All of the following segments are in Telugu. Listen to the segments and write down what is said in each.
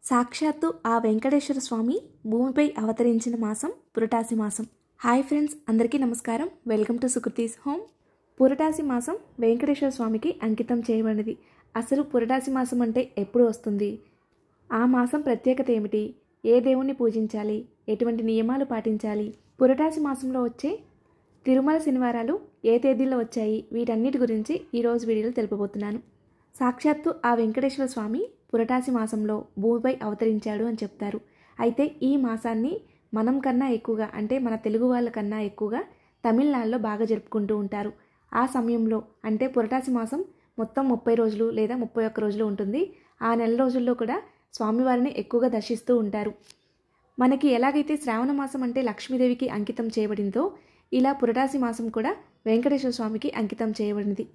సాక్షాత్తు ఆ వెంకటేశ్వర స్వామి భూమిపై అవతరించిన మాసం పురటాసి మాసం. హాయ్ ఫ్రెండ్స్, అందరికీ నమస్కారం. Welcome to Sukriti's home. Purattasi మాసం వెంకటేశ్వర స్వామికి అంకితం చేయబడినది. అసలు పురటాసి మాసం అంటే ఎప్పుడు వస్తుంది, ఆ మాసం ప్రత్యేకత ఏమిటి, ఏ దేవుణ్ణి పూజించాలి, ఎటువంటి నియమాలు పాటించాలి, పురటాసి మాసంలో వచ్చే తిరుమల శనివారాలు ఏ తేదీల్లో వచ్చాయి, వీటన్నిటి గురించి ఈరోజు వీడియోలో తెలుపబోతున్నాను. సాక్షాత్తు ఆ వెంకటేశ్వర స్వామి పురటాసి మాసంలో భూమిపై అవతరించాడు అని చెప్తారు. అయితే ఈ మాసాన్ని మనం కన్నా ఎక్కువగా, అంటే మన తెలుగు వాళ్ళ కన్నా ఎక్కువగా తమిళనాడులో బాగా జరుపుకుంటూ ఉంటారు. ఆ సమయంలో అంటే పురటాసి మాసం మొత్తం 30 రోజులు లేదా 31 రోజులు ఉంటుంది. ఆ నెల రోజుల్లో కూడా స్వామివారిని ఎక్కువగా దర్శిస్తూ ఉంటారు. మనకి ఎలాగైతే శ్రావణ మాసం అంటే లక్ష్మీదేవికి అంకితం చేయబడిందో, ఇలా పురటాసి మాసం కూడా వెంకటేశ్వర స్వామికి అంకితం చేయబడింది.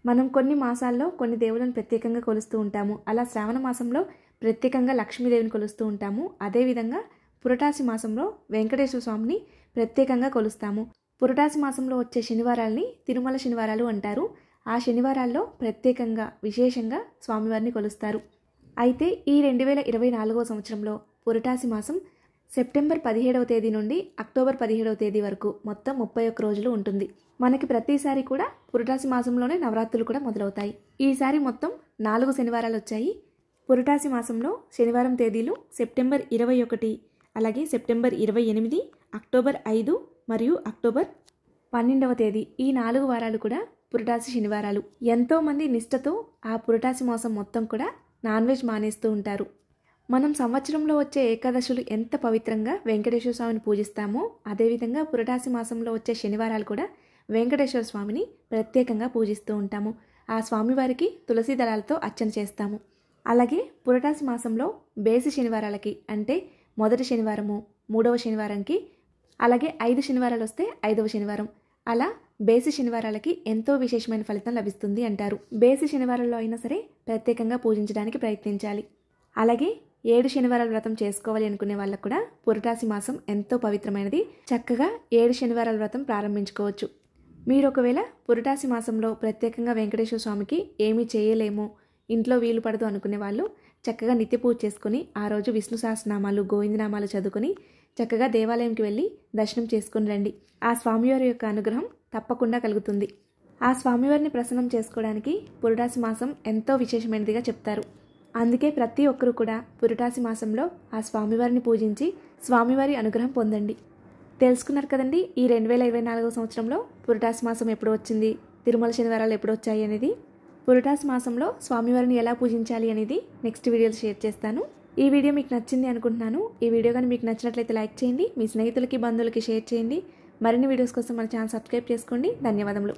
మనం కొన్ని మాసాల్లో కొన్ని దేవులను ప్రత్యేకంగా కొలుస్తూ ఉంటాము. అలా శ్రావణ మాసంలో ప్రత్యేకంగా లక్ష్మీదేవిని కొలుస్తూ ఉంటాము. అదేవిధంగా పురటాసి మాసంలో వెంకటేశ్వర స్వామిని ప్రత్యేకంగా కొలుస్తాము. పురటాసి మాసంలో వచ్చే శనివారాలని తిరుమల శనివారాలు అంటారు. ఆ శనివారాల్లో ప్రత్యేకంగా విశేషంగా స్వామివారిని కొలుస్తారు. అయితే ఈ 2024 సంవత్సరంలో పురటాసి మాసం సెప్టెంబర్ 17వ తేదీ నుండి అక్టోబర్ 17వ తేదీ వరకు మొత్తం 31 రోజులు ఉంటుంది. మనకి ప్రతిసారి కూడా పురటాసి మాసంలోనే నవరాత్రులు కూడా మొదలవుతాయి. ఈసారి మొత్తం 4 శనివారాలు వచ్చాయి. పురటాసి మాసంలో శనివారం తేదీలు సెప్టెంబర్ 21, అలాగే సెప్టెంబర్ 28, అక్టోబర్ 5 మరియు అక్టోబర్ 12వ తేదీ, ఈ 4 వారాలు కూడా పురటాసి శనివారాలు. ఎంతోమంది నిష్ఠతో ఆ పురటాసి మాసం మొత్తం కూడా నాన్ వెజ్ మానేస్తూ ఉంటారు. మనం సంవత్సరంలో వచ్చే ఏకాదశులు ఎంత పవిత్రంగా వెంకటేశ్వర స్వామిని పూజిస్తామో, అదేవిధంగా పురటాసి మాసంలో వచ్చే శనివారాలు కూడా వెంకటేశ్వర స్వామిని ప్రత్యేకంగా పూజిస్తూ ఉంటాము. ఆ స్వామివారికి తులసి దళాలతో అర్చన చేస్తాము. అలాగే పురటాసి మాసంలో బేసి శనివారాలకి, అంటే మొదటి శనివారము, 3వ శనివారంకి, అలాగే 5 శనివారాలు వస్తే 5వ శనివారం, అలా బేసి శనివారాలకి ఎంతో విశేషమైన ఫలితం లభిస్తుంది అంటారు. బేసి శనివారాల్లో అయినా సరే ప్రత్యేకంగా పూజించడానికి ప్రయత్నించాలి. అలాగే 7 శనివారాల వ్రతం చేసుకోవాలి అనుకునే వాళ్ళకు కూడా పురటాసి మాసం ఎంతో పవిత్రమైనది. చక్కగా 7 శనివారాల వ్రతం ప్రారంభించుకోవచ్చు. మీరు ఒకవేళ పురటాసి మాసంలో ప్రత్యేకంగా వెంకటేశ్వర స్వామికి ఏమీ చేయలేము, ఇంట్లో వీలు పడదు అనుకునే వాళ్ళు చక్కగా నిత్య పూజ చేసుకుని ఆ రోజు విష్ణు సహస్రనామాలు, గోవిందనామాలు చదువుకొని చక్కగా దేవాలయంకి వెళ్ళి దర్శనం చేసుకుని రండి. ఆ స్వామివారి యొక్క అనుగ్రహం తప్పకుండా కలుగుతుంది. ఆ స్వామివారిని ప్రసన్నం చేసుకోవడానికి పురటాసి మాసం ఎంతో విశేషమైనదిగా చెప్తారు. అందుకే ప్రతి ఒక్కరూ కూడా పురటాసి మాసంలో ఆ స్వామివారిని పూజించి స్వామివారి అనుగ్రహం పొందండి. తెలుసుకున్నారు కదండి, ఈ 2024 సంవత్సరంలో పురటాసి మాసం ఎప్పుడు వచ్చింది, తిరుమల శనివారాలు ఎప్పుడు వచ్చాయి అనేది. పురటాసి మాసంలో స్వామివారిని ఎలా పూజించాలి అనేది నెక్స్ట్ వీడియోలో షేర్ చేస్తాను. ఈ వీడియో మీకు నచ్చింది అనుకుంటున్నాను. ఈ వీడియో కానీ మీకు నచ్చినట్లయితే లైక్ చేయండి, మీ స్నేహితులకి బంధువులకి షేర్ చేయండి. మరిన్ని వీడియోస్ కోసం మన ఛానల్ సబ్స్క్రైబ్ చేసుకోండి. ధన్యవాదములు.